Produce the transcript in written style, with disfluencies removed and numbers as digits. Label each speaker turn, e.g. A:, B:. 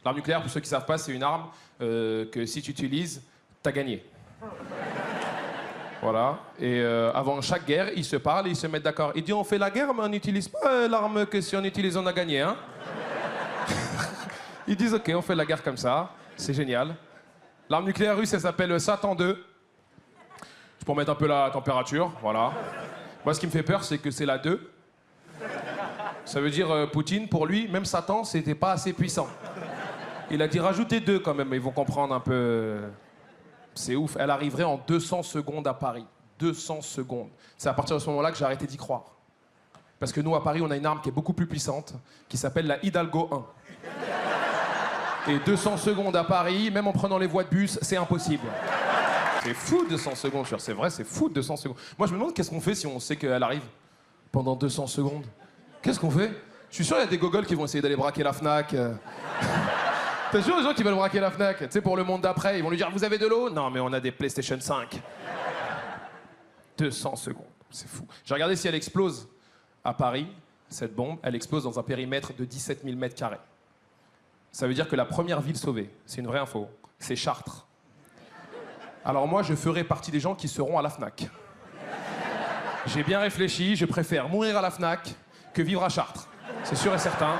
A: L'arme nucléaire, pour ceux qui ne savent pas, c'est une arme que si tu utilises, t'as gagné. Voilà. Et avant chaque guerre, ils se parlent et ils se mettent d'accord. Ils disent on fait la guerre, mais on n'utilise pas l'arme que si on utilise, on a gagné. Hein. Ils disent ok, on fait la guerre comme ça. C'est génial. L'arme nucléaire russe, elle s'appelle Satan 2. C'est pour mettre un peu la température. Voilà. Moi, ce qui me fait peur, c'est que c'est la 2. Ça veut dire Poutine, pour lui, même Satan, c'était pas assez puissant. Il a dit rajoutez 2 quand même, ils vont comprendre un peu. C'est ouf. Elle arriverait en 200 secondes à Paris. 200 secondes. C'est à partir de ce moment-là que j'ai arrêté d'y croire. Parce que nous, à Paris, on a une arme qui est beaucoup plus puissante, qui s'appelle la Hidalgo 1. Et 200 secondes à Paris, même en prenant les voies de bus, c'est impossible. C'est fou 200 secondes, c'est vrai, c'est fou 200 secondes. Moi, je me demande qu'est-ce qu'on fait si on sait qu'elle arrive pendant 200 secondes. Qu'est-ce qu'on fait? Je suis sûr qu'il y a des gogoles qui vont essayer d'aller braquer la Fnac. T'es sûr les gens qui veulent braquer la Fnac? Tu sais, pour le monde d'après, ils vont lui dire vous avez de l'eau? Non, mais on a des PlayStation 5. 200 secondes, c'est fou. J'ai regardé si elle explose à Paris, cette bombe, elle explose dans un périmètre de 17 000 mètres carrés. Ça veut dire que la première ville sauvée, c'est une vraie info, c'est Chartres. Alors moi, je ferai partie des gens qui seront à la Fnac. J'ai bien réfléchi, je préfère mourir à la Fnac que vivre à Chartres. C'est sûr et certain.